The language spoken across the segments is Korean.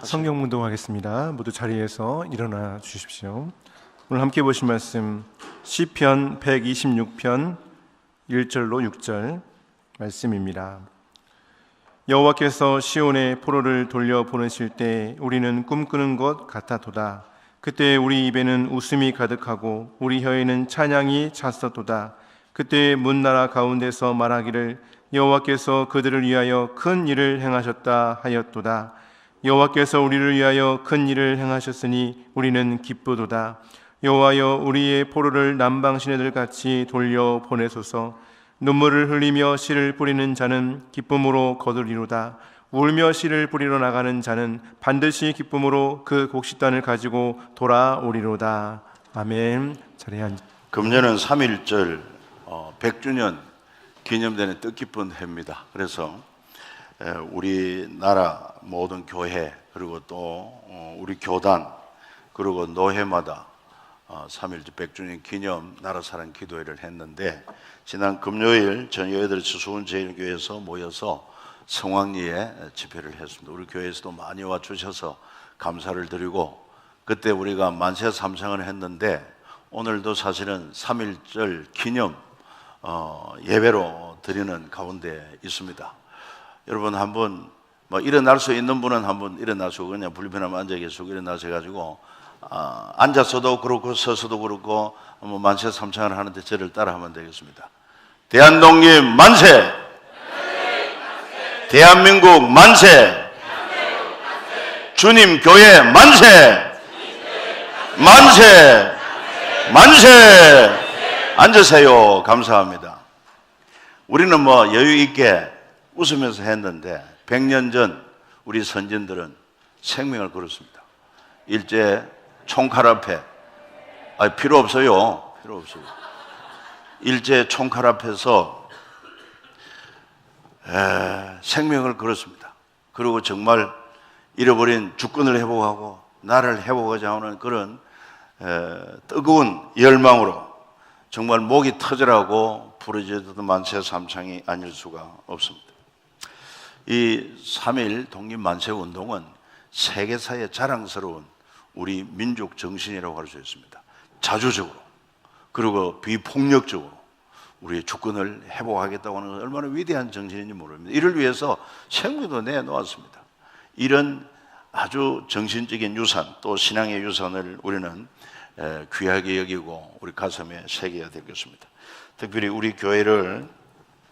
성경 묵상하겠습니다. 모두 자리에서 일어나 주십시오. 오늘 함께 보실 말씀 시편 126편 1절로 6절 말씀입니다. 여호와께서 시온의 포로를 돌려 보내실 때 우리는 꿈꾸는 것 같았도다. 그때 우리 입에는 웃음이 가득하고 우리 혀에는 찬양이 찼었도다. 그때 문나라 가운데서 말하기를 여호와께서 그들을 위하여 큰 일을 행하셨다 하였도다. 여호와께서 우리를 위하여 큰 일을 행하셨으니 우리는 기쁘도다. 여호와여, 우리의 포로를 남방 시내들 같이 돌려 보내소서. 눈물을 흘리며 씨를 뿌리는 자는 기쁨으로 거두리로다. 울며 씨를 뿌리러 나가는 자는 반드시 기쁨으로 그 곡식단을 가지고 돌아오리로다. 아멘. 자리에 앉으. 금년은 3.1절 100주년 기념되는 뜻깊은 해입니다. 그래서 우리나라 모든 교회 그리고 또 우리 교단 그리고 노회마다 3.1절 100주년 기념 나라사랑 기도회를 했는데, 지난 금요일 저희들 수원제일교회에서 모여서 성황리에 집회를 했습니다. 우리 교회에서도 많이 와주셔서 감사를 드리고, 그때 우리가 만세 삼창을 했는데 오늘도 사실은 3.1절 기념 예배로 드리는 가운데 있습니다. 여러분 한번 일어날 수 있는 분은 한번 일어나시고, 그냥 불편하면 앉아 계시고 일어나셔가지고 앉아서도 그렇고 서서도 그렇고 한번 만세 삼창을 하는데 저를 따라하면 되겠습니다. 대한독립 만세! 대한민국 만세! 주님 교회 만세! 만세! 만세! 앉으세요. 감사합니다. 우리는 여유 있게 웃으면서 했는데 100년 전 우리 선진들은 생명을 걸었습니다. 일제 총칼 앞에 필요 없어요. 필요 없어요. 일제 총칼 앞에서 생명을 걸었습니다. 그리고 정말 잃어버린 주권을 회복하고 나라를 회복하자 하는 그런 뜨거운 열망으로 정말 목이 터져라고 부르짖었던 만세 삼창이 아닐 수가 없습니다. 이 3.1 독립만세운동은 세계사의 자랑스러운 우리 민족 정신이라고 할 수 있습니다. 자주적으로 그리고 비폭력적으로 우리의 주권을 회복하겠다고 하는 것은 얼마나 위대한 정신인지 모릅니다. 이를 위해서 생명도 내놓았습니다. 이런 아주 정신적인 유산 또 신앙의 유산을 우리는 귀하게 여기고 우리 가슴에 새겨야 되겠습니다. 특별히 우리 교회를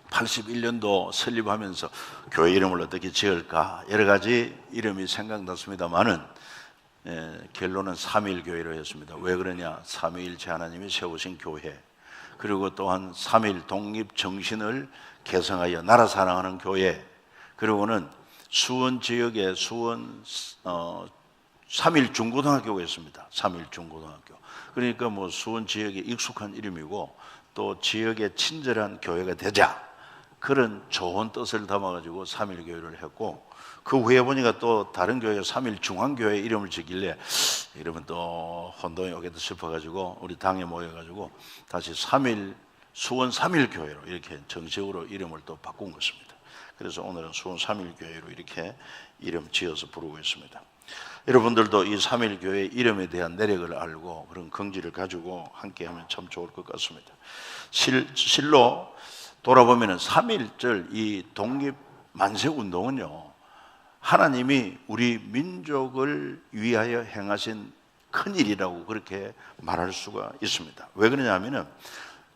81년도 설립하면서 교회 이름을 어떻게 지을까 여러 가지 이름이 생각났습니다만은 결론은 3.1 교회로 했습니다. 왜 그러냐? 3.1체 하나님이 세우신 교회, 그리고 또한 3.1 독립 정신을 개성하여 나라 사랑하는 교회, 그리고는 수원 지역에 수원 3.1 중고등학교가 있습니다. 3.1 중고등학교. 그러니까 수원 지역에 익숙한 이름이고 또 지역에 친절한 교회가 되자, 그런 좋은 뜻을 담아가지고 3.1 교회를 했고, 그 후에 보니까 또 다른 교회가 3.1 중앙교회 이름을 지길래 이러면 또 혼동이 오겠다 싶어가지고 우리 당에 모여가지고 다시 3.1 수원 3.1 교회로 이렇게 정식으로 이름을 또 바꾼 것입니다. 그래서 오늘은 수원 3.1 교회로 이렇게 이름 지어서 부르고 있습니다. 여러분들도 이 3.1 교회 이름에 대한 내력을 알고 그런 긍지를 가지고 함께하면 참 좋을 것 같습니다. 실로 돌아보면 3.1절 이 독립 만세 운동은요, 하나님이 우리 민족을 위하여 행하신 큰 일이라고 그렇게 말할 수가 있습니다. 왜 그러냐면은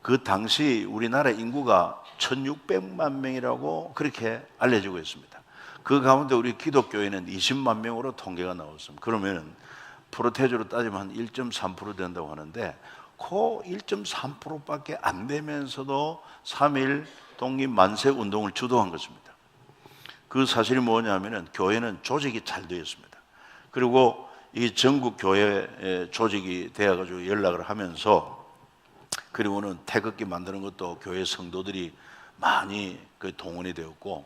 그 당시 우리나라 인구가 1600만 명이라고 그렇게 알려지고 있습니다. 그 가운데 우리 기독교회는 20만 명으로 통계가 나왔습니다. 그러면 프로테이지로 따지면 한 1.3% 된다고 하는데 그 1.3%밖에 안 되면서도 3.1 독립 만세 운동을 주도한 것입니다. 그 사실이 뭐냐면은 교회는 조직이 잘 되어 있습니다. 그리고 이 전국 교회 조직이 되어가지고 연락을 하면서, 그리고는 태극기 만드는 것도 교회 성도들이 많이 동원이 되었고,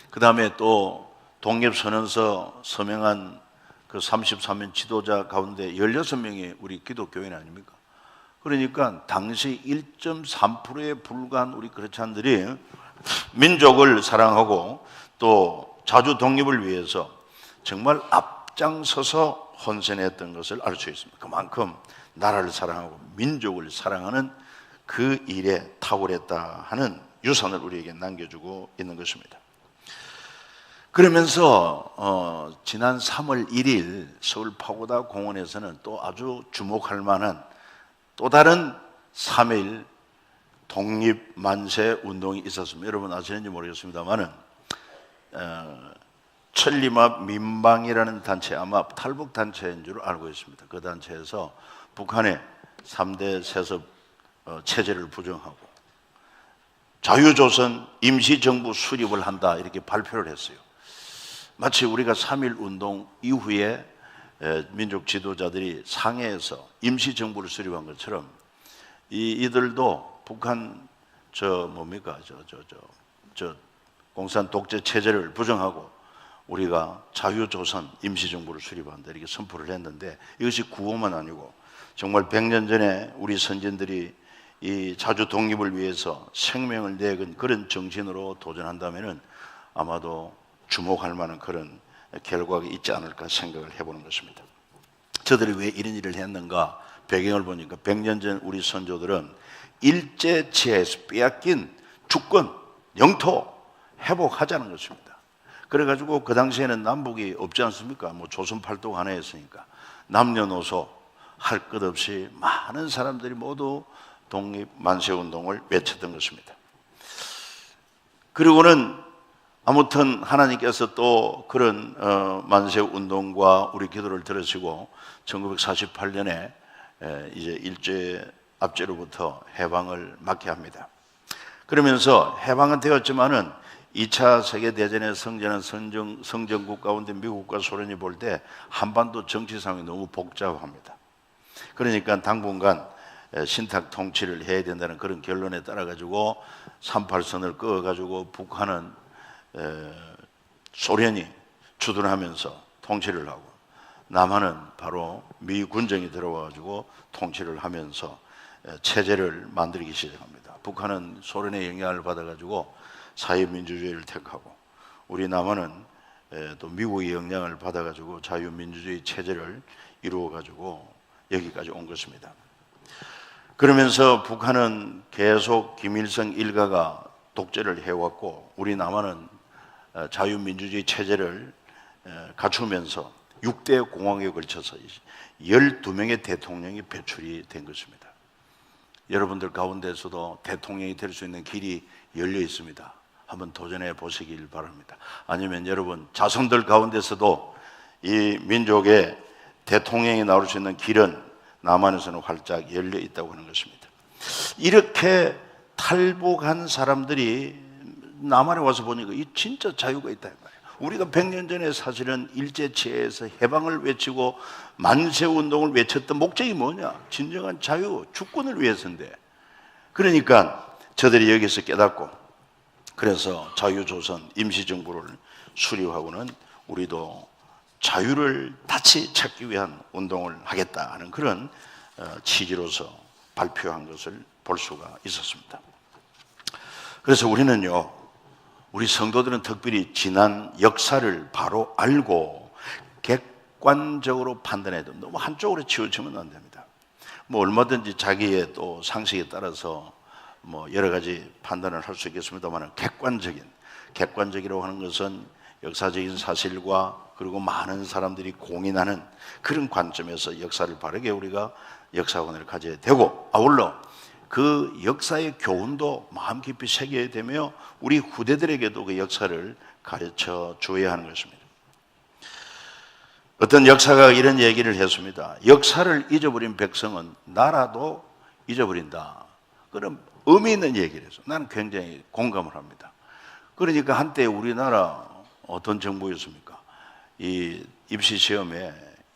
그 다음에 또 독립선언서 서명한 그 33명 지도자 가운데 16명이 우리 기독교인 아닙니까? 그러니까 당시 1.3%에 불과한 우리 크리스찬들이 민족을 사랑하고 또 자주 독립을 위해서 정말 앞장서서 헌신했던 것을 알 수 있습니다. 그만큼 나라를 사랑하고 민족을 사랑하는 그 일에 탁월했다 하는 유산을 우리에게 남겨주고 있는 것입니다. 그러면서 지난 3월 1일 서울 파고다 공원에서는 또 아주 주목할 만한 또 다른 3.1 독립만세 운동이 있었습니다. 여러분 아시는지 모르겠습니다만은 천리마 민방이라는 단체, 아마 탈북 단체인 줄 알고 있습니다. 그 단체에서 북한의 3대 세습 체제를 부정하고 자유조선 임시정부 수립을 한다 이렇게 발표를 했어요. 마치 우리가 3.1 운동 이후에 민족 지도자들이 상해에서 임시정부를 수립한 것처럼 이들도 북한 공산 독재 체제를 부정하고 우리가 자유조선 임시정부를 수립한다 이렇게 선포를 했는데 이것이 구호만 아니고 정말 100년 전에 우리 선진들이 이 자주 독립을 위해서 생명을 내건 그런 정신으로 도전한다면은 아마도 주목할 만한 그런 결과가 있지 않을까 생각을 해보는 것입니다. 저들이 왜 이런 일을 했는가 배경을 보니까 100년 전 우리 선조들은 일제치하에서 빼앗긴 주권, 영토 회복하자는 것입니다. 그래가지고 그 당시에는 남북이 없지 않습니까? 조선 팔도가 하나였으니까 남녀노소 할 것 없이 많은 사람들이 모두 독립 만세 운동을 외쳤던 것입니다. 그리고는 아무튼 하나님께서 또 그런 만세 운동과 우리 기도를 들으시고 1948년에 이제 일제 압제로부터 해방을 맞게 합니다. 그러면서 해방은 되었지만은 2차 세계대전의 성전한 성전국 가운데 미국과 소련이 볼 때 한반도 정치 상황이 너무 복잡합니다. 그러니까 당분간 신탁 통치를 해야 된다는 그런 결론에 따라 가지고 38선을 그어 가지고 북한은 소련이 주둔하면서 통치를 하고 남한은 바로 미 군정이 들어와 가지고 통치를 하면서 체제를 만들기 시작합니다. 북한은 소련의 영향을 받아 가지고 사회민주주의를 택하고 우리 남한은 또 미국의 영향을 받아 가지고 자유민주주의 체제를 이루어 가지고 여기까지 온 것입니다. 그러면서 북한은 계속 김일성 일가가 독재를 해왔고 우리 남한은 자유민주주의 체제를 갖추면서 6대 공황에 걸쳐서 12명의 대통령이 배출이 된 것입니다. 여러분들 가운데서도 대통령이 될 수 있는 길이 열려 있습니다. 한번 도전해 보시길 바랍니다. 아니면 여러분 자손들 가운데서도 이 민족의 대통령이 나올 수 있는 길은 남한에서는 활짝 열려 있다고 하는 것입니다. 이렇게 탈북한 사람들이 남한에 와서 보니까 이 진짜 자유가 있다 말이에요. 우리가 100년 전에 사실은 일제치하에서 해방을 외치고 만세운동을 외쳤던 목적이 뭐냐? 진정한 자유, 주권을 위해서인데 그러니까 저들이 여기서 깨닫고 그래서 자유조선 임시정부를 수립하고는 우리도 자유를 다시 찾기 위한 운동을 하겠다 하는 그런 취지로서 발표한 것을 볼 수가 있었습니다. 그래서 우리는요, 우리 성도들은 특별히 지난 역사를 바로 알고 객관적으로 판단해야 됩니다. 너무 한쪽으로 치우치면 안 됩니다. 얼마든지 자기의 또 상식에 따라서 여러 가지 판단을 할 수 있겠습니다만 객관적이라고 하는 것은 역사적인 사실과 그리고 많은 사람들이 공인하는 그런 관점에서 역사를 바르게 우리가 역사관을 가져야 되고 아울러 그 역사의 교훈도 마음 깊이 새겨야 되며 우리 후대들에게도 그 역사를 가르쳐 줘야 하는 것입니다. 어떤 역사가 이런 얘기를 했습니다. 역사를 잊어버린 백성은 나라도 잊어버린다. 그런 의미 있는 얘기를 해서 나는 굉장히 공감을 합니다. 그러니까 한때 우리나라 어떤 정부였습니까? 이 입시 시험에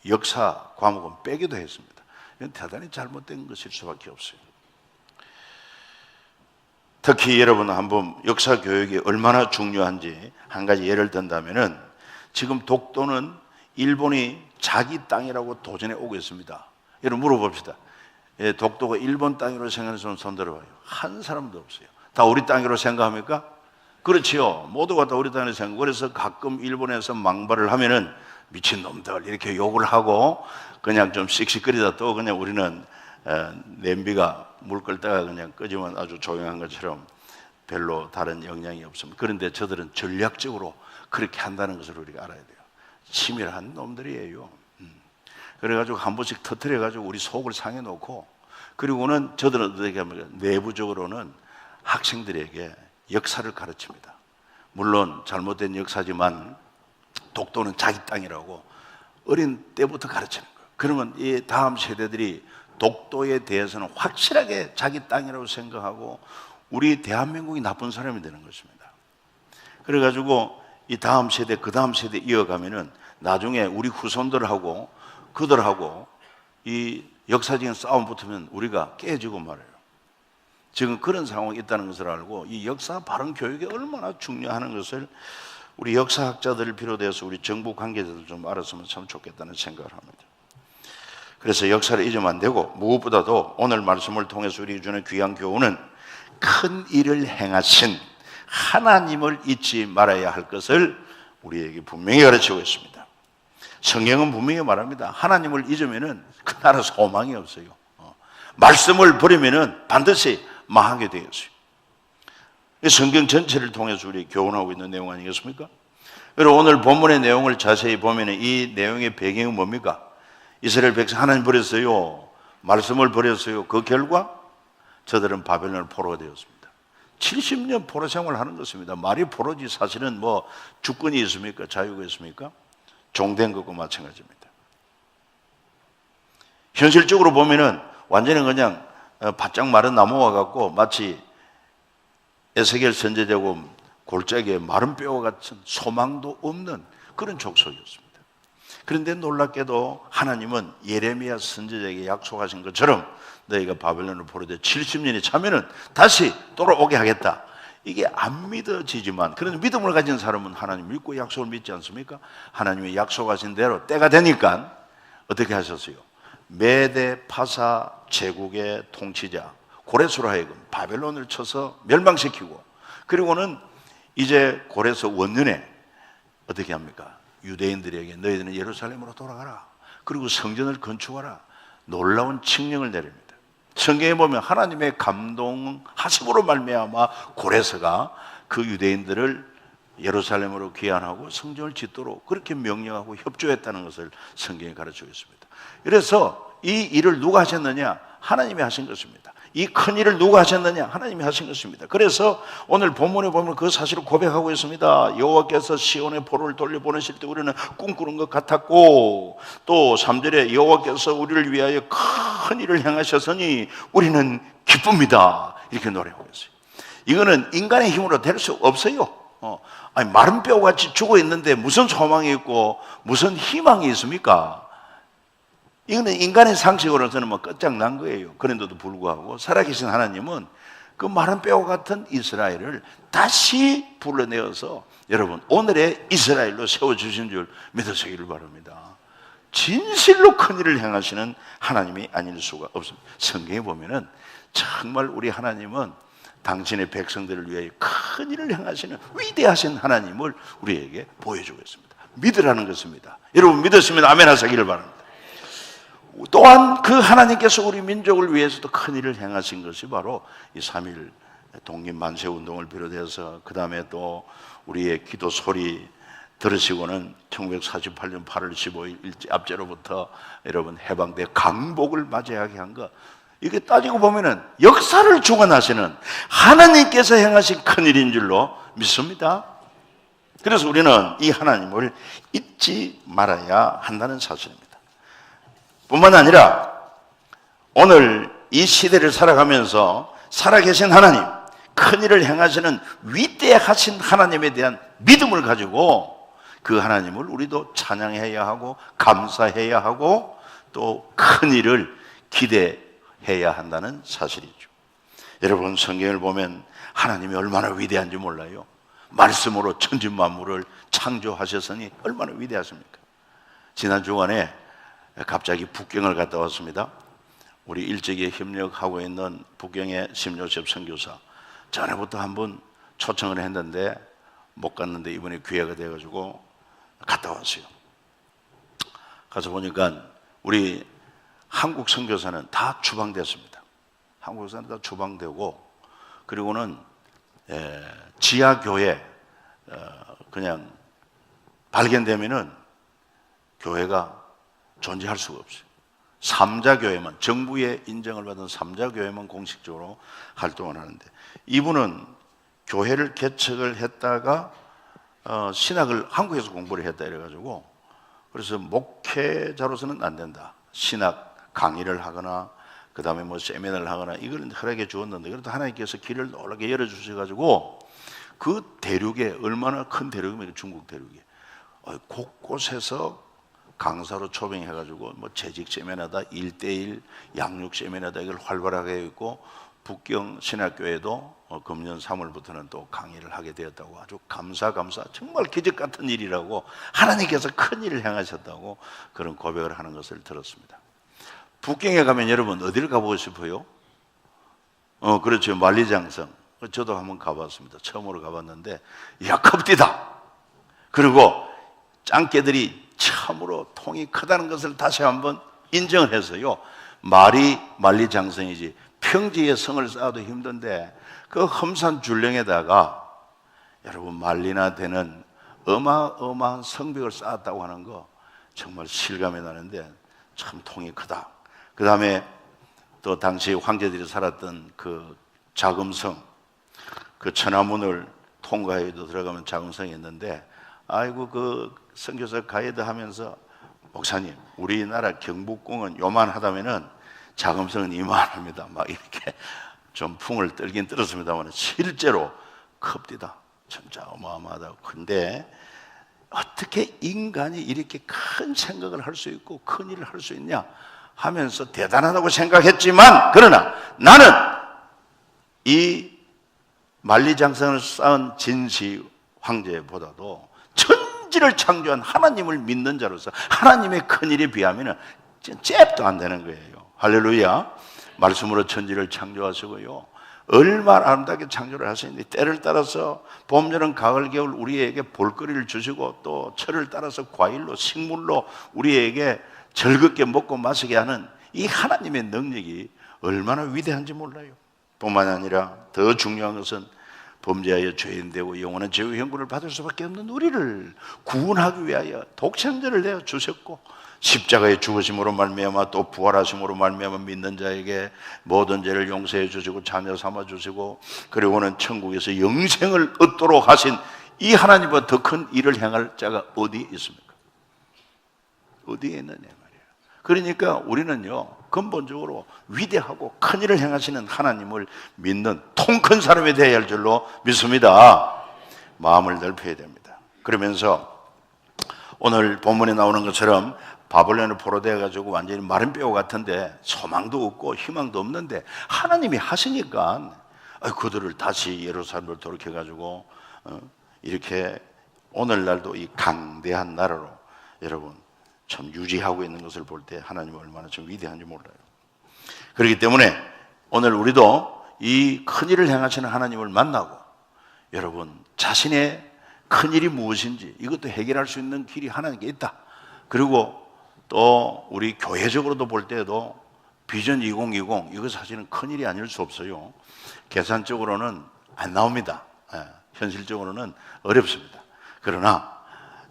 역사 과목은 빼기도 했습니다. 이건 대단히 잘못된 것일 수밖에 없어요. 특히 여러분 한번 역사 교육이 얼마나 중요한지 한 가지 예를 든다면은 지금 독도는 일본이 자기 땅이라고 도전해 오고 있습니다. 여러분 물어봅시다. 독도가 일본 땅으로 생각해서 손 들어봐요. 한 사람도 없어요. 다 우리 땅으로 생각합니까? 그렇지요. 모두가 다 우리 땅으로 생각. 그래서 가끔 일본에서 망발을 하면은 미친놈들 이렇게 욕을 하고 그냥 좀 씩씩거리다 또 그냥 우리는 냄비가 물 끓다가 그냥 끄지면 아주 조용한 것처럼 별로 다른 영향이 없습니다. 그런데 저들은 전략적으로 그렇게 한다는 것을 우리가 알아야 돼요. 치밀한 놈들이에요. 그래가지고 한 번씩 터뜨려가지고 우리 속을 상해놓고, 그리고는 저들은 어떻게 합니까? 내부적으로는 학생들에게 역사를 가르칩니다. 물론 잘못된 역사지만 독도는 자기 땅이라고 어린 때부터 가르치는 거예요. 그러면 이 다음 세대들이 독도에 대해서는 확실하게 자기 땅이라고 생각하고 우리 대한민국이 나쁜 사람이 되는 것입니다. 그래가지고 이 다음 세대, 그 다음 세대 이어가면은 나중에 우리 후손들하고 그들하고 이 역사적인 싸움 붙으면 우리가 깨지고 말아요. 지금 그런 상황이 있다는 것을 알고 이 역사 바른 교육이 얼마나 중요한 것을 우리 역사학자들을 비롯해서 우리 정부 관계자들 좀 알았으면 참 좋겠다는 생각을 합니다. 그래서 역사를 잊으면 안 되고, 무엇보다도 오늘 말씀을 통해서 우리 주는 귀한 교훈은 큰 일을 행하신 하나님을 잊지 말아야 할 것을 우리에게 분명히 가르치고 있습니다. 성경은 분명히 말합니다. 하나님을 잊으면은 그 나라 소망이 없어요. 말씀을 버리면은 반드시 망하게 되어 있어요. 성경 전체를 통해서 우리 교훈하고 있는 내용 아니겠습니까? 그리고 오늘 본문의 내용을 자세히 보면은 이 내용의 배경은 뭡니까? 이스라엘 백성 하나님 버렸어요. 말씀을 버렸어요. 그 결과 저들은 바벨론 포로가 되었습니다. 70년 포로 생활하는 것입니다. 말이 포로지 사실은 뭐 주권이 있습니까? 자유가 있습니까? 종된 것과 마찬가지입니다. 현실적으로 보면은 완전히 그냥 바짝 마른 나무와 같고 마치 에스겔 선지자고 골짜기에 마른 뼈와 같은 소망도 없는 그런 족속이었습니다. 그런데 놀랍게도 하나님은 예레미야 선지자에게 약속하신 것처럼 너희가 바벨론을 포로되 70년이 차면은 다시 돌아오게 하겠다. 이게 안 믿어지지만, 그런 믿음을 가진 사람은 하나님 믿고 약속을 믿지 않습니까? 하나님이 약속하신 대로 때가 되니까 어떻게 하셨어요? 메데 파사 제국의 통치자 고레스로 하여금 바벨론을 쳐서 멸망시키고, 그리고는 이제 고레스 원년에 어떻게 합니까? 유대인들에게 너희들은 예루살렘으로 돌아가라. 그리고 성전을 건축하라. 놀라운 칙령을 내립니다. 성경에 보면 하나님의 감동하심으로 말미암아 고레스가 그 유대인들을 예루살렘으로 귀환하고 성전을 짓도록 그렇게 명령하고 협조했다는 것을 성경이 가르치고 있습니다. 그래서 이 일을 누가 하셨느냐? 하나님이 하신 것입니다. 이 큰 일을 누가 하셨느냐? 하나님이 하신 것입니다. 그래서 오늘 본문에 보면 그 사실을 고백하고 있습니다. 여호와께서 시온의 포로를 돌려보내실 때 우리는 꿈꾸는 것 같았고, 또 3절에 여호와께서 우리를 위하여 큰 일을 행하셨으니 우리는 기쁩니다. 이렇게 노래하고 있어요. 이거는 인간의 힘으로 될 수 없어요. 아니, 마른 뼈같이 죽어 있는데 무슨 소망이 있고 무슨 희망이 있습니까? 이거는 인간의 상식으로서는 뭐 끝장난 거예요. 그런데도 불구하고 살아계신 하나님은 그 마른 뼈와 같은 이스라엘을 다시 불러내어서 여러분 오늘의 이스라엘로 세워주신 줄 믿으시기를 바랍니다. 진실로 큰 일을 행하시는 하나님이 아닐 수가 없습니다. 성경에 보면은 정말 우리 하나님은 당신의 백성들을 위해 큰 일을 행하시는 위대하신 하나님을 우리에게 보여주고 있습니다. 믿으라는 것입니다. 여러분 믿으시면 아멘 하시기를 바랍니다. 또한 그 하나님께서 우리 민족을 위해서도 큰 일을 행하신 것이 바로 이 3.1 독립만세운동을 비롯해서 그 다음에 또 우리의 기도 소리 들으시고는 1948년 8월 15일 일제압제로부터 여러분 해방돼 강복을 맞이하게 한 것, 이게 따지고 보면은 역사를 주관하시는 하나님께서 행하신 큰 일인 줄로 믿습니다. 그래서 우리는 이 하나님을 잊지 말아야 한다는 사실입니다. 뿐만 아니라 오늘 이 시대를 살아가면서 살아계신 하나님, 큰 일을 행하시는 위대하신 하나님에 대한 믿음을 가지고 그 하나님을 우리도 찬양해야 하고 감사해야 하고 또 큰 일을 기대해야 한다는 사실이죠. 여러분 성경을 보면 하나님이 얼마나 위대한지 몰라요. 말씀으로 천지만물을 창조하셨으니 얼마나 위대하십니까? 지난 주간에 갑자기 북경을 갔다 왔습니다. 우리 일찍이 협력하고 있는 북경의 심요셉 선교사, 전에부터 한번 초청을 했는데 못 갔는데 이번에 기회가 돼가지고 갔다 왔어요. 가서 보니까 우리 한국 선교사는 다 추방됐습니다. 한국 선교사는 다 추방되고, 그리고는 지하 교회 그냥 발견되면은 교회가 존재할 수가 없어요. 삼자 교회만, 정부의 인정을 받은 삼자 교회만 공식적으로 활동을 하는데, 이분은 교회를 개척을 했다가 신학을 한국에서 공부를 했다 이래가지고, 그래서 목회자로서는 안 된다, 신학 강의를 하거나 그 다음에 뭐 세미나를 하거나 이걸 허락해 주었는데, 그래도 하나님께서 길을 놀라게 열어주셔가지고 그 대륙에, 얼마나 큰 대륙이면 중국 대륙에 곳곳에서 강사로 초빙해가지고 뭐 재직 세미나다, 1대1 양육 세미나다, 이걸 활발하게 했고, 북경 신학교에도 금년 3월부터는 또 강의를 하게 되었다고, 아주 감사 정말 기적 같은 일이라고, 하나님께서 큰 일을 행하셨다고 그런 고백을 하는 것을 들었습니다. 북경에 가면 여러분 어디를 가보고 싶어요? 그렇죠, 만리장성. 저도 한번 가봤습니다. 처음으로 가봤는데 야, 컵디다. 그리고 짱깨들이 참으로 통이 크다는 것을 다시 한번 인정을 해서요, 말이 만리장성이지 평지에 성을 쌓아도 힘든데 그 험산 줄령에다가 여러분 말리나 되는 어마어마한 성벽을 쌓았다고 하는 거 정말 실감이 나는데 참 통이 크다. 그 다음에 또 당시 황제들이 살았던 그 자금성, 그 천하문을 통과해도 들어가면 자금성이 있는데, 아이고 그 선교사 가이드 하면서, 목사님 우리나라 경복궁은 요만하다면은 자금성은 이만합니다, 막 이렇게 좀 풍을 떨긴 떨었습니다만 실제로 큽디다. 진짜 어마어마하다고. 근데 어떻게 인간이 이렇게 큰 생각을 할 수 있고 큰 일을 할 수 있냐 하면서 대단하다고 생각했지만, 그러나 나는 이 만리장성을 쌓은 진시 황제보다도 천지를 창조한 하나님을 믿는 자로서 하나님의 큰일에 비하면 잽도 안 되는 거예요. 할렐루야. 말씀으로 천지를 창조하시고요, 얼마나 아름답게 창조를 하시는데, 때를 따라서 봄, 여름, 가을, 겨울 우리에게 볼거리를 주시고, 또 철을 따라서 과일로, 식물로 우리에게 즐겁게 먹고 마시게 하는 이 하나님의 능력이 얼마나 위대한지 몰라요. 뿐만 아니라 더 중요한 것은 범죄하여 죄인되고 영원한 죄의 형벌을 받을 수밖에 없는 우리를 구원하기 위하여 독생자를 내어 주셨고, 십자가의 죽으심으로 말미암아 또 부활하심으로 말미암아 믿는 자에게 모든 죄를 용서해 주시고 자녀 삼아 주시고, 그리고는 천국에서 영생을 얻도록 하신 이 하나님보다 더 큰 일을 행할 자가 어디 있습니까? 어디에 있느냐 말이에요. 그러니까 우리는요, 근본적으로 위대하고 큰 일을 행하시는 하나님을 믿는 통 큰 사람이 되어야 할 줄로 믿습니다. 마음을 넓혀야 됩니다. 그러면서 오늘 본문에 나오는 것처럼 바벨론에 포로되어 가지고 완전히 마른 뼈 같은데 소망도 없고 희망도 없는데 하나님이 하시니까 그들을 다시 예루살렘으로 돌이켜 가지고 이렇게 오늘날도 이 강대한 나라로 여러분 참 유지하고 있는 것을 볼 때 하나님이 얼마나 좀 위대한지 몰라요. 그렇기 때문에 오늘 우리도 이 큰일을 행하시는 하나님을 만나고, 여러분 자신의 큰일이 무엇인지 이것도 해결할 수 있는 길이 하나님께 있다. 그리고 또 우리 교회적으로도 볼 때도 비전 2020 이거 사실은 큰일이 아닐 수 없어요. 계산적으로는 안 나옵니다. 현실적으로는 어렵습니다. 그러나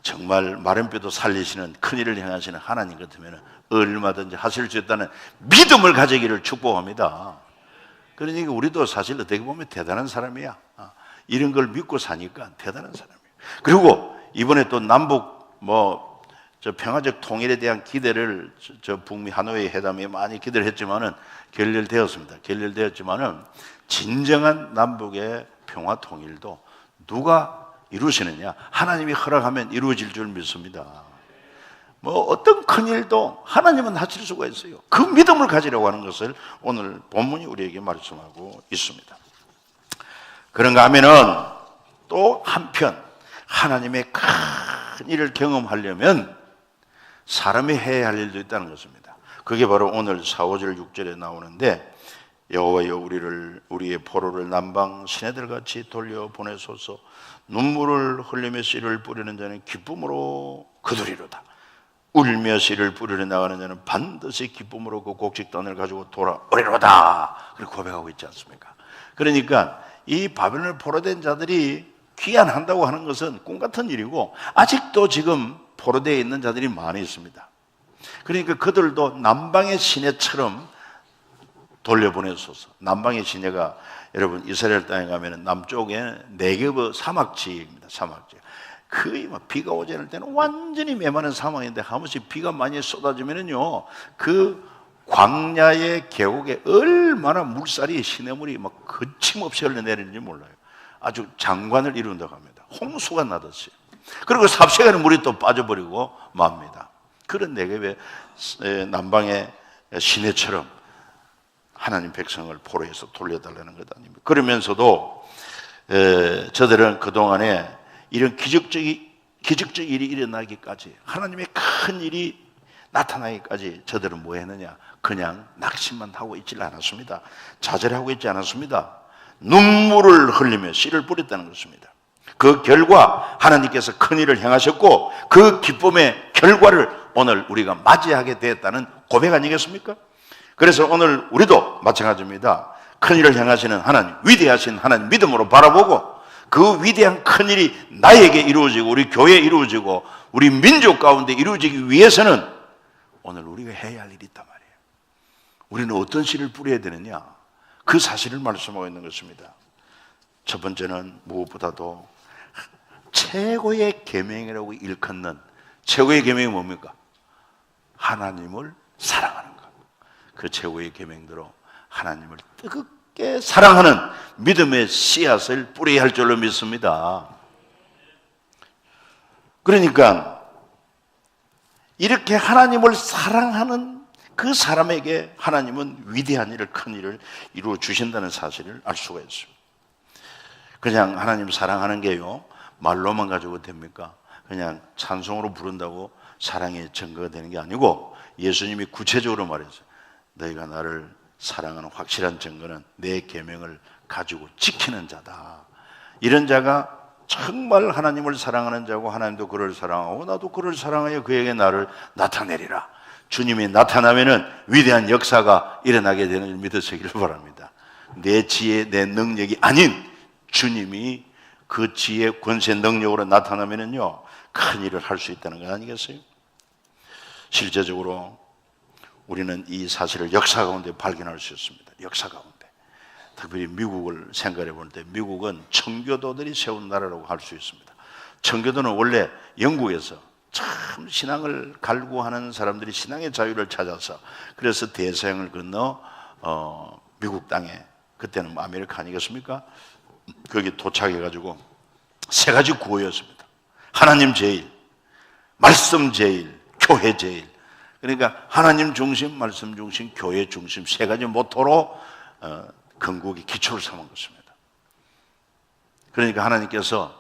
정말 마른 뼈도 살리시는 큰일을 행하시는 하나님 같으면 얼마든지 하실 수 있다는 믿음을 가지기를 축복합니다. 그러니까 우리도 사실 어떻게 보면 대단한 사람이야. 이런 걸 믿고 사니까 대단한 사람이에요. 그리고 이번에 또 남북 저 평화적 통일에 대한 기대를 저 북미 하노이 회담에 많이 기대를 했지만은 결렬되었지만은 진정한 남북의 평화 통일도 누가 이루시느냐? 하나님이 허락하면 이루어질 줄 믿습니다. 어떤 큰 일도 하나님은 하실 수가 있어요. 그 믿음을 가지려고 하는 것을 오늘 본문이 우리에게 말씀하고 있습니다. 그런가 하면은 또 한편 하나님의 큰 일을 경험하려면 사람이 해야 할 일도 있다는 것입니다. 그게 바로 오늘 4, 5절, 6절에 나오는데, 여호와여 우리의 포로를 남방 시내들같이 돌려보내소서. 눈물을 흘리며 씨를 뿌리는 자는 기쁨으로 거두리로다. 울며 씨를 뿌리러 나가는 자는 반드시 기쁨으로 그 곡식단을 가지고 돌아오리로다. 그렇게 고백하고 있지 않습니까? 그러니까 이 바벨론을 포로된 자들이 귀환한다고 하는 것은 꿈 같은 일이고, 아직도 지금 포로되어 있는 자들이 많이 있습니다. 그러니까 그들도 남방의 시내처럼 돌려보내소서. 남방의 시내가 여러분 이스라엘 땅에 가면 남쪽에 네게브 사막지입니다. 사막지. 거의 막 비가 오지 않을 때는 완전히 메마른 사막인데 한 번씩 비가 많이 쏟아지면은요, 그 광야의 계곡에 얼마나 물살이, 시냇물이 막 거침없이 흘러내리는지 몰라요. 아주 장관을 이룬다고 합니다. 홍수가 나듯이. 그리고 삽시간에 물이 또 빠져버리고 맙니다. 그런 네게브의 남방의 시내처럼 하나님 백성을 포로에서 돌려달라는 것 아닙니까? 그러면서도 저들은 그동안에 이런 기적적 일이 일어나기까지, 하나님의 큰 일이 나타나기까지 저들은 뭐 했느냐? 그냥 낙심만 하고 있지 않았습니다. 좌절하고 있지 않았습니다. 눈물을 흘리며 씨를 뿌렸다는 것입니다. 그 결과 하나님께서 큰 일을 행하셨고, 그 기쁨의 결과를 오늘 우리가 맞이하게 되었다는 고백 아니겠습니까? 그래서 오늘 우리도 마찬가지입니다. 큰 일을 행하시는 하나님, 위대하신 하나님 믿음으로 바라보고, 그 위대한 큰 일이 나에게 이루어지고 우리 교회에 이루어지고 우리 민족 가운데 이루어지기 위해서는 오늘 우리가 해야 할 일이 있단 말이에요. 우리는 어떤 씨를 뿌려야 되느냐? 그 사실을 말씀하고 있는 것입니다. 첫 번째는 무엇보다도 최고의 계명이라고 일컫는 최고의 계명이 뭡니까? 하나님을 사랑하는 것. 그 최고의 계명대로 하나님을 뜨겁게 사랑하는 믿음의 씨앗을 뿌려야 할 줄로 믿습니다. 그러니까 이렇게 하나님을 사랑하는 그 사람에게 하나님은 위대한 일을, 큰 일을 이루어 주신다는 사실을 알 수가 있습니다. 그냥 하나님 사랑하는 게요, 말로만 가지고 됩니까? 그냥 찬송으로 부른다고 사랑의 증거가 되는 게 아니고, 예수님이 구체적으로 말했어요. 너희가 나를 사랑하는 확실한 증거는 내 계명을 가지고 지키는 자다. 이런 자가 정말 하나님을 사랑하는 자고, 하나님도 그를 사랑하고 나도 그를 사랑하여 그에게 나를 나타내리라. 주님이 나타나면은 위대한 역사가 일어나게 되는 줄 믿으시기를 바랍니다. 내 지혜, 내 능력이 아닌 주님이 그 지혜, 권세, 능력으로 나타나면은요, 큰 일을 할 수 있다는 거 아니겠어요? 실제적으로 우리는 이 사실을 역사 가운데 발견할 수 있습니다. 역사 가운데. 특별히 미국을 생각해 볼 때, 미국은 청교도들이 세운 나라라고 할 수 있습니다. 청교도는 원래 영국에서 참 신앙을 갈구하는 사람들이 신앙의 자유를 찾아서, 그래서 대서양을 건너 미국 땅에, 그때는 아메리카 아니겠습니까? 거기 도착해가지고 세 가지 구호였습니다. 하나님 제일, 말씀 제일, 교회 제일. 그러니까 하나님 중심, 말씀 중심, 교회 중심, 세 가지 모토로 건국의 기초를 삼은 것입니다. 그러니까 하나님께서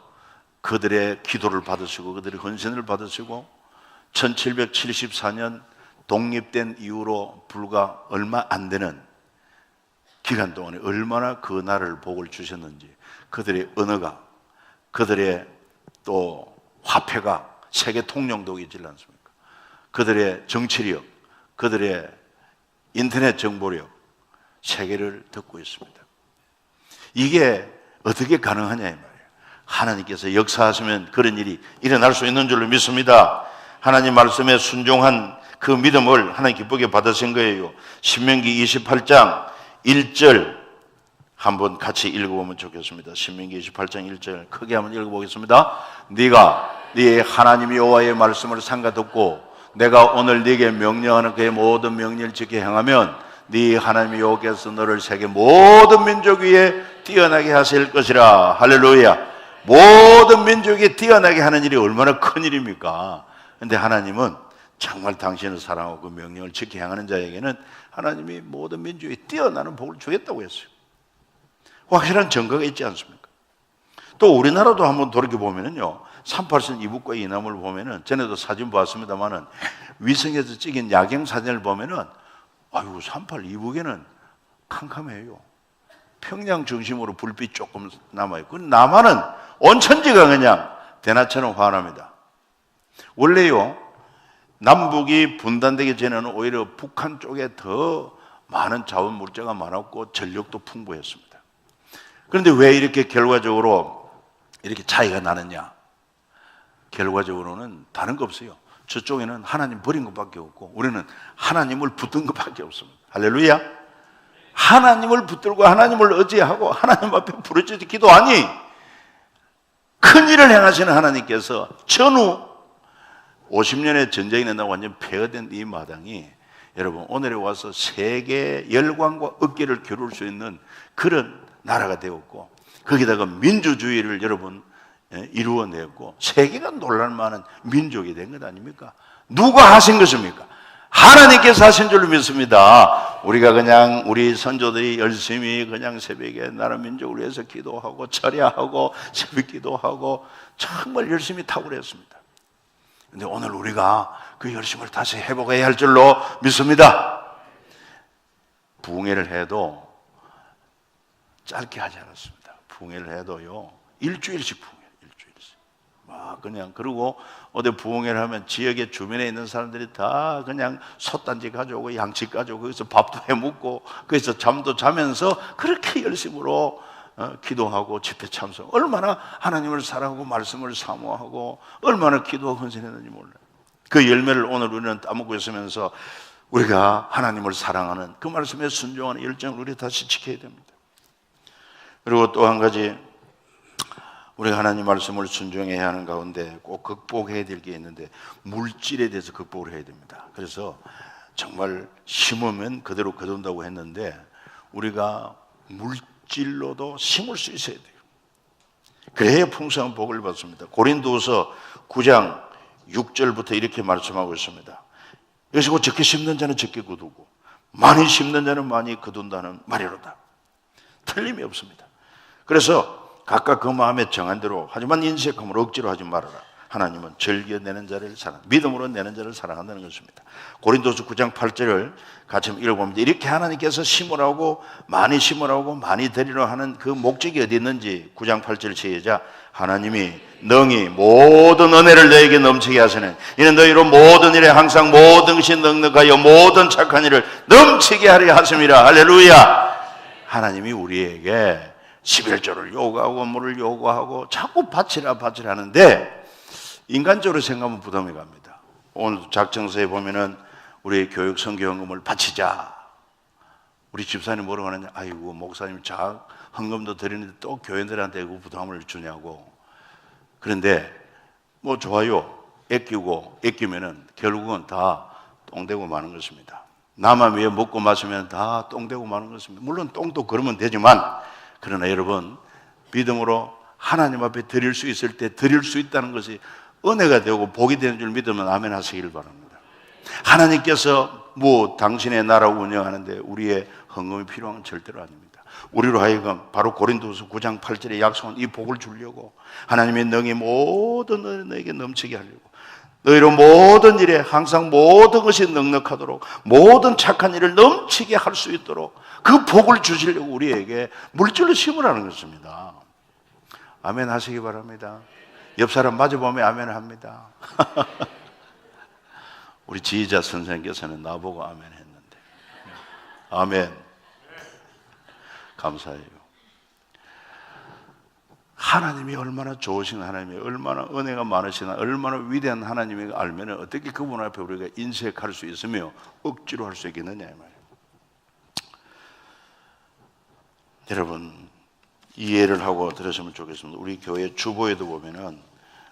그들의 기도를 받으시고 그들의 헌신을 받으시고 1774년 독립된 이후로 불과 얼마 안 되는 기간 동안에 얼마나 그 나라를 복을 주셨는지, 그들의 언어가, 그들의 또 화폐가 세계 통용도이지 않습니까? 그들의 정치력, 그들의 인터넷 정보력, 세계를 덮고 있습니다. 이게 어떻게 가능하냐 이 말이에요. 하나님께서 역사하시면 그런 일이 일어날 수 있는 줄로 믿습니다. 하나님 말씀에 순종한 그 믿음을 하나님 기쁘게 받으신 거예요. 신명기 28장 1절 한번 같이 읽어보면 좋겠습니다. 신명기 28장 1절 크게 한번 읽어보겠습니다. 네가 네 하나님 여호와의 말씀을 삼가 듣고 내가 오늘 네게 명령하는 그의 모든 명령을 지켜 행하면 네 하나님 여호와께서 너를 세계 모든 민족 위에 뛰어나게 하실 것이라. 할렐루야. 모든 민족에 뛰어나게 하는 일이 얼마나 큰 일입니까? 그런데 하나님은 정말 당신을 사랑하고 그 명령을 지켜 행하는 자에게는 하나님이 모든 민족에 뛰어나는 복을 주겠다고 했어요. 확실한 증거가 있지 않습니까? 또 우리나라도 한번 돌이켜보면요, 38선 이북과 이남을 보면은, 전에도 사진 보았습니다만은 위성에서 찍은 야경 사진을 보면은, 아유, 38 이북에는 캄캄해요. 평양 중심으로 불빛 조금 남아요. 그 남한은 온 천지가 그냥 대낮처럼 환합니다. 원래요, 남북이 분단되기 전에는 오히려 북한 쪽에 더 많은 자원 물자가 많았고 전력도 풍부했습니다. 그런데 왜 이렇게 결과적으로 이렇게 차이가 나느냐? 결과적으로는 다른 거 없어요. 저쪽에는 하나님 버린 것밖에 없고 우리는 하나님을 붙든 것밖에 없습니다. 할렐루야. 하나님을 붙들고 하나님을 의지하고 하나님 앞에 부르짖어 기도하니 큰 일을 행하시는 하나님께서 전후 50년의 전쟁이 난다고 완전 폐허된 이 마당이 여러분 오늘에 와서 세계 열광과 어깨를 겨룰 수 있는 그런 나라가 되었고 거기다가 민주주의를 여러분 이루어냈고 세계가 놀랄만한 민족이 된 것 아닙니까? 누가 하신 것입니까? 하나님께서 하신 줄로 믿습니다. 우리가 그냥 우리 선조들이 열심히 그냥 새벽에 나라 민족을 위해서 기도하고 철야하고 새벽 기도하고 정말 열심히 탁월했습니다. 그런데 오늘 우리가 그 열심을 다시 회복해야 할 줄로 믿습니다. 부흥회를 해도 짧게 하지 않았습니다. 부흥회를 해도요 일주일씩 부흥회, 일주일씩. 그냥 그리고 어디 부흥회를 하면 지역의 주변에 있는 사람들이 다 그냥 솥단지 가져오고 양치 가져오고 거기서 밥도 해 먹고 거기서 잠도 자면서 그렇게 열심으로 기도하고 집회 참석. 얼마나 하나님을 사랑하고 말씀을 사모하고 얼마나 기도하고 헌신했는지 몰라요. 그 열매를 오늘 우리는 따먹고 있으면서 우리가 하나님을 사랑하는 그 말씀에 순종하는 열정을 우리 다시 지켜야 됩니다. 그리고 또 한 가지 우리가 하나님 말씀을 순종해야 하는 가운데 꼭 극복해야 될 게 있는데 물질에 대해서 극복을 해야 됩니다. 그래서 정말 심으면 그대로 거둔다고 했는데 우리가 물질로도 심을 수 있어야 돼요. 그래야 풍성한 복을 받습니다. 고린도후서 9장 6절부터 이렇게 말씀하고 있습니다. 여기서 적게 심는 자는 적게 거두고 많이 심는 자는 많이 거둔다는 말이로다. 틀림이 없습니다. 그래서 각각 그 마음에 정한 대로 하지만 인색함으로 억지로 하지 말아라. 하나님은 즐겨내는 자를 믿음으로 내는 자를 사랑한다는 것입니다. 고린도서 9장 8절을 같이 읽어봅니다. 이렇게 하나님께서 심으라고 많이 심으라고 많이 드리려 하는 그 목적이 어디 있는지 9장 8절 시작. 하나님이 능히 모든 은혜를 너에게 넘치게 하시는 이는 너희로 모든 일에 항상 모든 것이 넉넉하여 모든 착한 일을 넘치게 하려 하심이라. 할렐루야. 하나님이 우리에게 11조를 요구하고 뭐를 요구하고 자꾸 바치라 하는데 인간적으로 생각하면 부담이 갑니다. 오늘 작정서에 보면은 우리 교육 선교헌금을 바치자. 우리 집사님 뭐라고 하느냐? 아이고 목사님 헌금도 드리는데 또 교인들한테 그 부담을 주냐고. 그런데 뭐 좋아요. 아끼면은 결국은 다 똥되고 마는 것입니다. 나만 위해 먹고 마시면 다 똥되고 마는 것입니다. 물론 똥도 그러면 되지만 그러나 여러분 믿음으로 하나님 앞에 드릴 수 있을 때 드릴 수 있다는 것이 은혜가 되고 복이 되는 줄 믿으면 아멘 하시길 바랍니다. 하나님께서 뭐 당신의 나라 운영하는데 우리의 헌금이 필요한 건 절대로 아닙니다. 우리로 하여금 바로 고린도서 9장 8절에 약속한 이 복을 주려고 하나님의 능히 모든 은혜 너에게 넘치게 하려고 너희로 모든 일에 항상 모든 것이 넉넉하도록 모든 착한 일을 넘치게 할 수 있도록 그 복을 주시려고 우리에게 물질로 심으라는 것입니다. 아멘 하시기 바랍니다. 옆 사람 마주보면 아멘 합니다. 우리 지휘자 선생님께서는 나보고 아멘 했는데 아멘. 감사해요. 하나님이 얼마나 좋으신 하나님이 얼마나 은혜가 많으신 얼마나 위대한 하나님이 알면 어떻게 그분 앞에 우리가 인색할 수 있으며 억지로 할 수 있겠느냐 이 말이에요. 여러분 이해를 하고 들으시면 좋겠습니다. 우리 교회 주보에도 보면은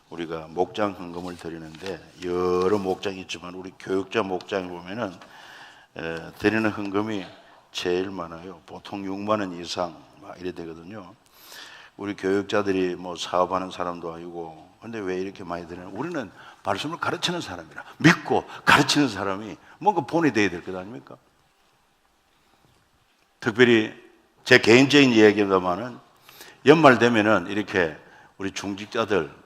우리가 목장 헌금을 드리는데 여러 목장이 있지만 우리 교육자 목장에 보면은 드리는 헌금이 제일 많아요. 보통 6만 원 이상 막 이래 되거든요. 우리 교육자들이 뭐 사업하는 사람도 아니고 근데 왜 이렇게 많이 드리냐? 우리는 말씀을 가르치는 사람이라 믿고 가르치는 사람이 뭔가 본이 돼야 될 것 아닙니까? 특별히 제 개인적인 이야기입니다만은 연말 되면은 이렇게 우리 중직자들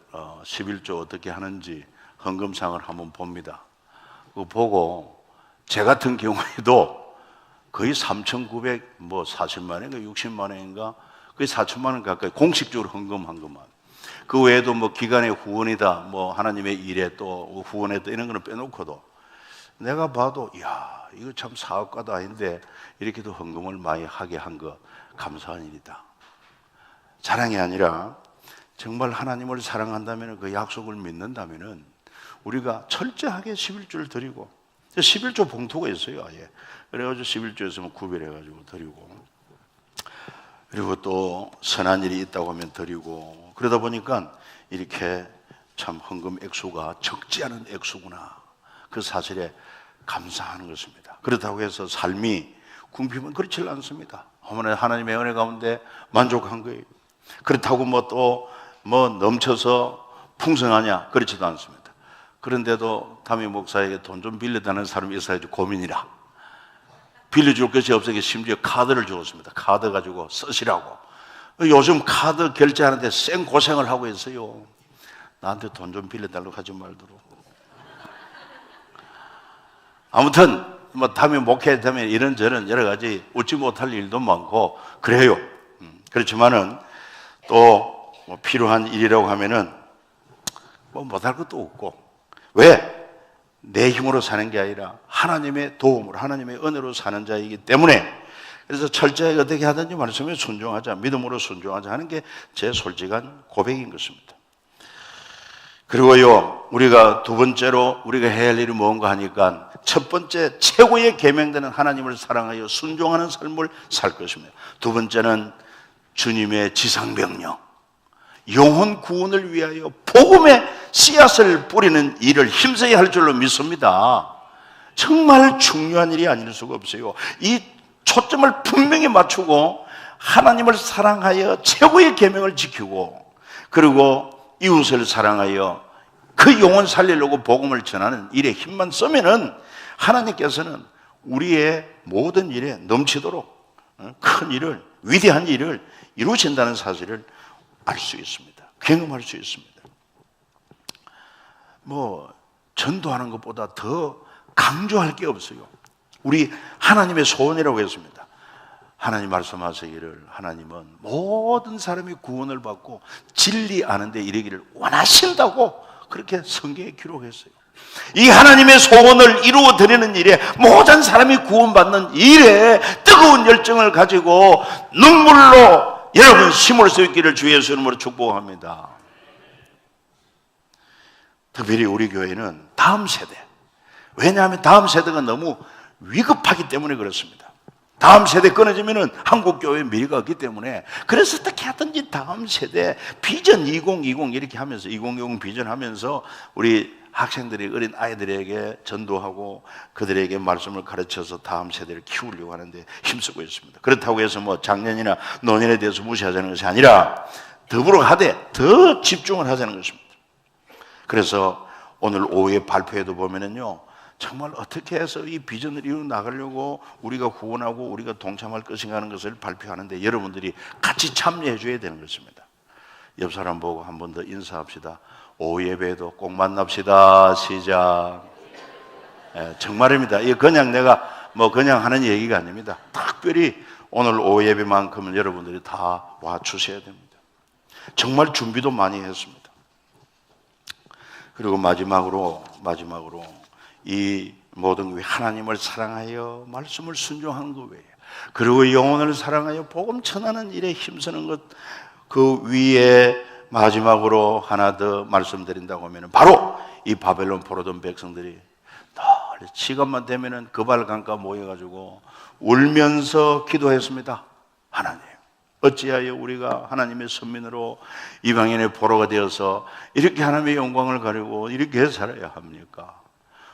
11조 어떻게 하는지 헌금상을 한번 봅니다. 그거 보고 제 같은 경우에도 거의 3,940만 원인가 60만 원인가 거의 4천만 원 가까이 공식적으로 헌금한 것만. 그 외에도 뭐 기관의 후원이다, 뭐 하나님의 일에 또 후원했다 이런 거는 빼놓고도 내가 봐도 야, 이거 참 사업가도 아닌데 이렇게도 헌금을 많이 하게 한 거 감사한 일이다. 자랑이 아니라 정말 하나님을 사랑한다면, 그 약속을 믿는다면 우리가 철저하게 11조를 드리고, 11조 봉투가 있어요. 아예. 그래가지고 11조에서 구별해가지고 드리고, 그리고 또 선한 일이 있다고 하면 드리고, 그러다 보니까 이렇게 참 헌금 액수가 적지 않은 액수구나, 그 사실에 감사하는 것입니다. 그렇다고 해서 삶이 궁핍은 그렇지 않습니다. 하나님의 은혜 가운데 만족한 거예요. 그렇다고 넘쳐서 풍성하냐, 그렇지도 않습니다. 그런데도 담임 목사에게 돈 좀 빌려달라는 사람이 있어야지 고민이라, 빌려줄 것이 없어서 심지어 카드를 주었습니다. 카드 가지고 쓰시라고. 요즘 카드 결제하는데 쌩 고생을 하고 있어요. 나한테 돈 좀 빌려달라고 하지 말도록. 아무튼 담임 목회되면 이런저런 여러 가지 웃지 못할 일도 많고 그래요. 그렇지만은 또 필요한 일이라고 하면은 못할 것도 없고, 왜? 내 힘으로 사는 게 아니라 하나님의 도움으로, 하나님의 은혜로 사는 자이기 때문에, 그래서 철저하게 어떻게 하든지 말씀에 순종하자, 믿음으로 순종하자 하는 게 제 솔직한 고백인 것입니다. 그리고요, 우리가 두 번째로 우리가 해야 할 일이 뭔가 하니까, 첫 번째 최고의 계명되는 하나님을 사랑하여 순종하는 삶을 살 것입니다. 두 번째는 주님의 지상명령, 영혼 구원을 위하여 복음의 씨앗을 뿌리는 일을 힘써야 할 줄로 믿습니다. 정말 중요한 일이 아닐 수가 없어요. 이 초점을 분명히 맞추고 하나님을 사랑하여 최고의 계명을 지키고, 그리고 이웃을 사랑하여 그 영혼 살리려고 복음을 전하는 일에 힘만 쓰면은 하나님께서는 우리의 모든 일에 넘치도록 큰 일을, 위대한 일을 이루신다는 사실을 알 수 있습니다. 경험할 수 있습니다. 전도하는 것보다 더 강조할 게 없어요. 우리 하나님의 소원이라고 했습니다. 하나님 말씀하시기를, 하나님은 모든 사람이 구원을 받고 진리 아는 데 이르기를 원하신다고 그렇게 성경에 기록했어요. 이 하나님의 소원을 이루어 드리는 일에, 모든 사람이 구원받는 일에 뜨거운 열정을 가지고 눈물로 여러분 힘을 수 있기를 주 예수 이름으로 축복합니다. 특별히 우리 교회는 다음 세대, 왜냐하면 다음 세대가 너무 위급하기 때문에 그렇습니다. 다음 세대 끊어지면은 한국 교회의 미래가 없기 때문에, 그래서 어떻게 하든지 다음 세대 비전 2020 이렇게 하면서, 2020 비전 하면서 우리 학생들이, 어린 아이들에게 전도하고 그들에게 말씀을 가르쳐서 다음 세대를 키우려고 하는데 힘쓰고 있습니다. 그렇다고 해서 작년이나 노년에 대해서 무시하자는 것이 아니라 더불어 하되 더 집중을 하자는 것입니다. 그래서 오늘 오후에 발표에도 보면은요, 정말 어떻게 해서 이 비전을 이루어 나가려고 우리가 후원하고 우리가 동참할 것인가 하는 것을 발표하는데 여러분들이 같이 참여해 줘야 되는 것입니다. 옆 사람 보고 한 번 더 인사합시다. 오후 예배에도 꼭 만납시다. 시작. 정말입니다. 이거 그냥 내가 그냥 하는 얘기가 아닙니다. 특별히 오늘 오후 예배만큼은 여러분들이 다 와 주셔야 됩니다. 정말 준비도 많이 했습니다. 그리고 마지막으로 이 모든 하나님을 사랑하여 말씀을 순종하는 것 외에, 그리고 영혼을 사랑하여 복음 전하는 일에 힘쓰는 것, 그 위에 마지막으로 하나 더 말씀드린다고 하면 바로 이 바벨론 포로던 백성들이 늘 시간만 되면은 그발강가 모여가지고 울면서 기도했습니다. 하나님, 어찌하여 우리가 하나님의 선민으로 이방인의 포로가 되어서 이렇게 하나님의 영광을 가리고 이렇게 살아야 합니까?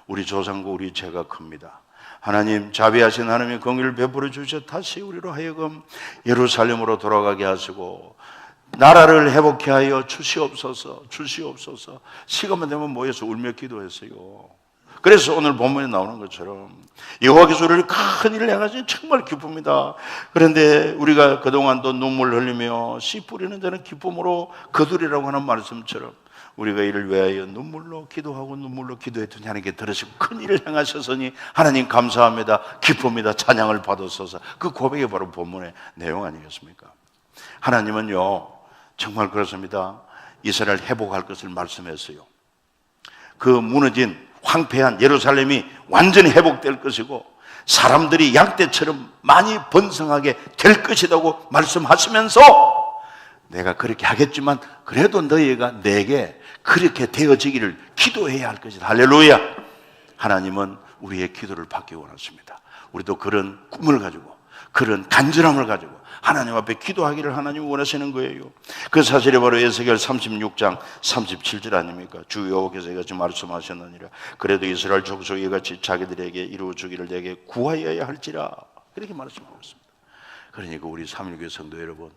우리 조상과 우리 죄가 큽니다. 하나님, 자비하신 하나님의 긍휼을 베풀어 주셔 다시 우리로 하여금 예루살렘으로 돌아가게 하시고 나라를 회복케 하여 주시옵소서. 시간만 되면 모여서 울며 기도했어요. 그래서 오늘 본문에 나오는 것처럼 여호와께서 우리를 큰 일을 행하시니 정말 기쁩니다. 그런데 우리가 그동안도 눈물 흘리며 씨 뿌리는 자는 기쁨으로 거두리라고 하는 말씀처럼 우리가 이를 위하여 눈물로 기도하고 눈물로 기도했더니 하나님께 들으시고 큰 일을 행하셨으니 하나님 감사합니다. 기쁩니다. 찬양을 받으소서. 그 고백이 바로 본문의 내용 아니겠습니까? 하나님은요, 정말 그렇습니다. 이스라엘 회복할 것을 말씀했어요. 그 무너진 황폐한 예루살렘이 완전히 회복될 것이고 사람들이 양떼처럼 많이 번성하게 될 것이라고 말씀하시면서 내가 그렇게 하겠지만 그래도 너희가 내게 그렇게 되어지기를 기도해야 할 것이다. 할렐루야. 하나님은 우리의 기도를 받기 원하십니다. 우리도 그런 꿈을 가지고 그런 간절함을 가지고 하나님 앞에 기도하기를 하나님이 원하시는 거예요. 그 사실이 바로 에스겔 36장 37절 아닙니까? 주 여호와께서 이같이 말씀하셨느니라. 그래도 이스라엘 족속이 이같이 자기들에게 이루어주기를 내게 구하여야 할지라. 그렇게 말씀하고 있습니다. 그러니까 우리 삼일교회 성도 여러분,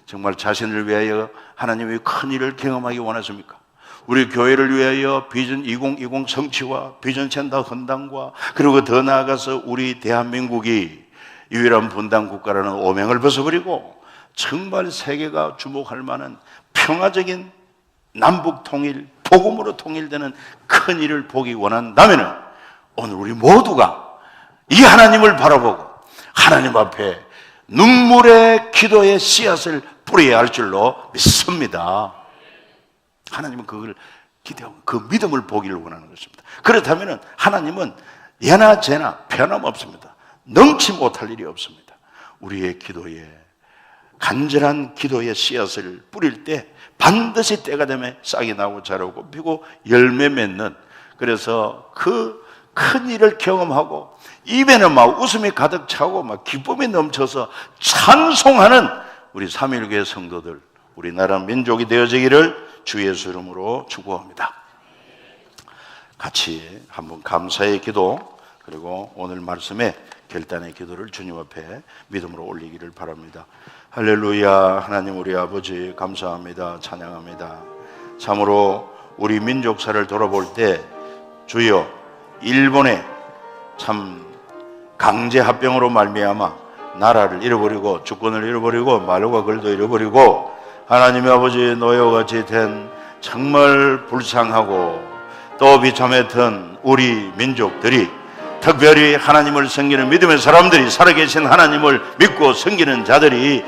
정말 자신을 위하여 하나님의 큰 일을 경험하기 원하십니까? 우리 교회를 위하여 비전 2020 성취와 비전 센터 헌당과 그리고 더 나아가서 우리 대한민국이 유일한 분단 국가라는 오명을 벗어버리고 정말 세계가 주목할 만한 평화적인 남북 통일, 복음으로 통일되는 큰 일을 보기 원한다면 오늘 우리 모두가 이 하나님을 바라보고 하나님 앞에 눈물의 기도의 씨앗을 뿌려야 할 줄로 믿습니다. 하나님은 그걸 기대하고 그 믿음을 보기를 원하는 것입니다. 그렇다면 하나님은 예나 제나 변함없습니다. 능치 못할 일이 없습니다. 우리의 기도에 간절한 기도의 씨앗을 뿌릴 때 반드시 때가 되면 싹이 나고 자라고 피고 열매 맺는, 그래서 그 큰 일을 경험하고 입에는 막 웃음이 가득 차고 막 기쁨이 넘쳐서 찬송하는 우리 삼일교회 성도들, 우리나라 민족이 되어지기를 주 예수 이름으로 축복합니다. 같이 한번 감사의 기도 그리고 오늘 말씀에 결단의 기도를 주님 앞에 믿음으로 올리기를 바랍니다. 할렐루야. 하나님 우리 아버지 감사합니다. 찬양합니다. 참으로 우리 민족사를 돌아볼 때 주여 일본의 참 강제 합병으로 말미암아 나라를 잃어버리고 주권을 잃어버리고 말과 글도 잃어버리고 하나님의 아버지 노예와 같이 된 정말 불쌍하고 또 비참했던 우리 민족들이 특별히 하나님을 섬기는 믿음의 사람들이 살아계신 하나님을 믿고 섬기는 자들이